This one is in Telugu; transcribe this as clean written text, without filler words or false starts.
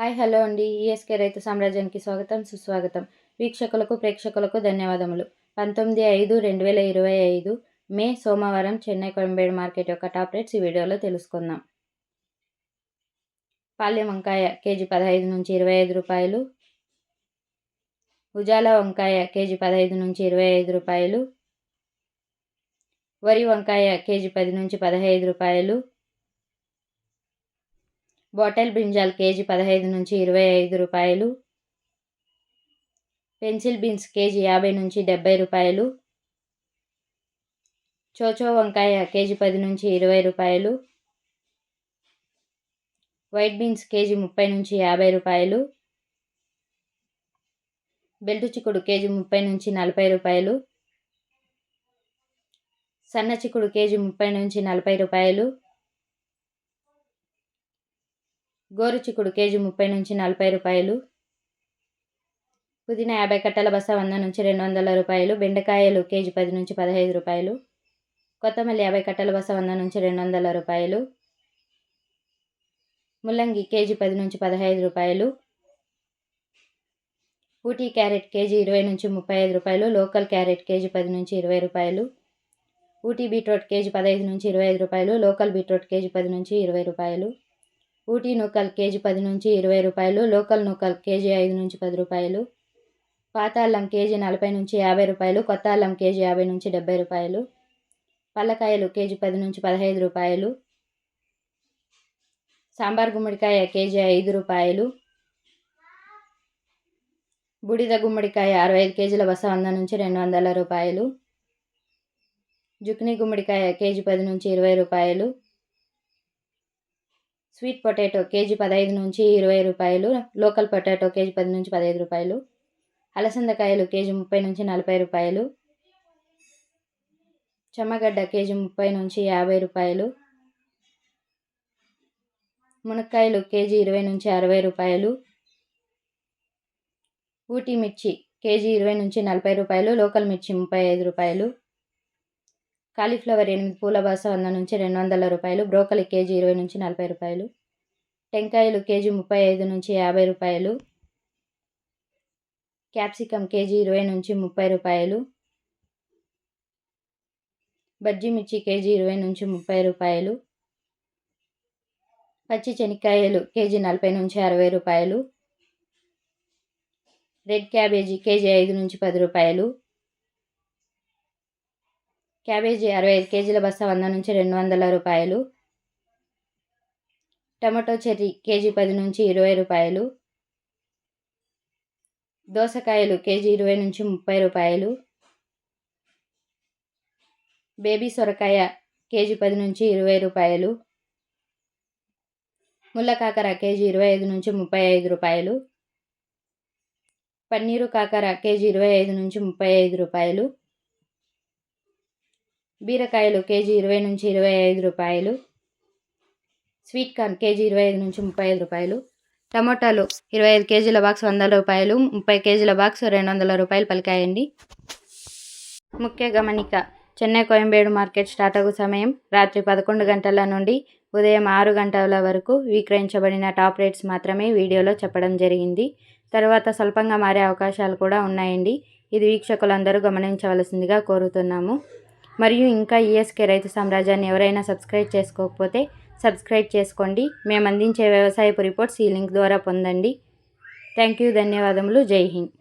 హాయ్ హలో అండి. ఈఎస్కే రైతు సామ్రాజ్యానికి స్వాగతం సుస్వాగతం. వీక్షకులకు ప్రేక్షకులకు ధన్యవాదములు. 19/5/2025 మే సోమవారం చెన్నై కోయంబేడు మార్కెట్ యొక్క టాప్ రేట్స్ ఈ వీడియోలో తెలుసుకుందాం. పాల్యం వంకాయ కేజీ 15 నుంచి 25 రూపాయలు. ఉజాల వంకాయ కేజీ 15 నుంచి 25 రూపాయలు. వరి వంకాయ కేజీ 10 నుంచి 15 రూపాయలు. బాటల్ బ్రింజాల్ కేజీ 15 నుంచి 25 రూపాయలు. పెన్సిల్ బీన్స్ కేజీ 50 నుంచి 70 రూపాయలు. చోచో వంకాయ కేజీ 10 నుంచి 20 రూపాయలు. వైట్ బీన్స్ కేజీ 30 నుంచి 50 రూపాయలు. బెల్టు చిక్కుడు కేజీ 30 నుంచి 40 రూపాయలు. సన్న చిక్కుడు కేజీ 30 నుంచి 40 రూపాయలు. గోరు చిక్కుడు కేజీ 30 నుంచి 40 రూపాయలు. పుదీనా 50 కట్టల బస్స 100 నుంచి 200 రూపాయలు. బెండకాయలు కేజీ 10 నుంచి 15 రూపాయలు. కొత్తమల్లి 50 కట్టల బస్స 100 నుంచి 200 రూపాయలు. ముల్లంగి కేజీ 10 నుంచి 15 రూపాయలు. ఊటీ క్యారెట్ కేజీ 20 నుంచి 35 రూపాయలు. లోకల్ క్యారెట్ కేజీ 10 నుంచి 20 రూపాయలు. ఊటీ బీట్రూట్ కేజీ 15 నుంచి 25 రూపాయలు. లోకల్ బీట్రూట్ కేజీ 10 నుంచి 20 రూపాయలు. ఊటీ నూకల్ కేజీ 10 నుంచి 20 రూపాయలు. లోకల్ నూకల్ కేజీ 5 నుంచి 10 రూపాయలు. పాత అల్లం కేజీ 40 నుంచి 50 రూపాయలు. కొత్త అల్లం కేజీ 50 నుంచి 70 రూపాయలు. పల్లకాయలు కేజీ 10 నుంచి 15 రూపాయలు. సాంబార్ గుమ్మడికాయ కేజీ 5 రూపాయలు. బూడిద గుమ్మడికాయ 65 కేజీల బస్స 100 నుంచి 200 రూపాయలు. జుక్ని గుమ్మడికాయ కేజీ 10 నుంచి 20 రూపాయలు. స్వీట్ పొటాటో కేజీ 15 నుంచి 20 రూపాయలు. లోకల్ పొటాటో కేజీ 10 నుంచి 15 రూపాయలు. అలసందకాయలు కేజీ 30 నుంచి 40 రూపాయలు. చెమ్మగడ్డ కేజీ 30 నుంచి 50 రూపాయలు. మునక్కాయలు కేజీ 20 నుంచి 60 రూపాయలు. ఊటీ మిర్చి కేజీ 20 నుంచి 40 రూపాయలు. లోకల్ మిర్చి 35 రూపాయలు. కాలీఫ్లవర్ 8 పూల బాస 100 నుంచి 200 రూపాయలు. బ్రోకలి కేజీ 20 నుంచి 40 రూపాయలు. టెంకాయలు కేజీ 35 నుంచి 50 రూపాయలు. క్యాప్సికమ్ కేజీ 20 నుంచి 30 రూపాయలు. బజ్జీ మిర్చి కేజీ 20 నుంచి 30 రూపాయలు. పచ్చి శనక్కాయలు కేజీ 40 నుంచి 60 రూపాయలు. రెడ్ క్యాబేజీ కేజీ 5 నుంచి 10 రూపాయలు. క్యాబేజీ 65 కేజీల బస్స 100 నుంచి 200 రూపాయలు. టమాటో చెర్రీ కేజీ 10 నుంచి 20 రూపాయలు. దోసకాయలు కేజీ 20 నుంచి 30 రూపాయలు. బేబీ సొరకాయ కేజీ 10 నుంచి 20 రూపాయలు. ముళ్ళ కాకర కేజీ 25 నుంచి 35 రూపాయలు. పన్నీరు కాకర కేజీ 25 నుంచి 35 రూపాయలు. బీరకాయలు కేజీ 20 నుంచి 25 రూపాయలు. స్వీట్ కార్న్ కేజీ 25 నుంచి 35 రూపాయలు. టమోటాలు 25 కేజీల బాక్స్ 100 రూపాయలు. 30 కేజీల బాక్స్ 200 రూపాయలు పలికాయండి. ముఖ్య గమనిక: చెన్నై కోయంబేడు మార్కెట్ స్టార్ట్ అగు సమయం రాత్రి 11 గంటల నుండి ఉదయం 6 గంటల వరకు విక్రయించబడిన టాప్ రేట్స్ మాత్రమే వీడియోలో చెప్పడం జరిగింది. తర్వాత స్వల్పంగా మారే అవకాశాలు కూడా ఉన్నాయండి. ఇది వీక్షకులందరూ గమనించవలసిందిగా కోరుతున్నాము. మరియు ఇంకా ఈఎస్కే రైతు సామ్రాజ్యాన్ని ఎవరైనా సబ్స్క్రైబ్ చేసుకోకపోతే సబ్స్క్రైబ్ చేసుకోండి. మేము అందించే వ్యవసాయపు రిపోర్ట్స్ ఈ లింక్ ద్వారా పొందండి. Thank you. ధన్యవాదములు. జై హింద్.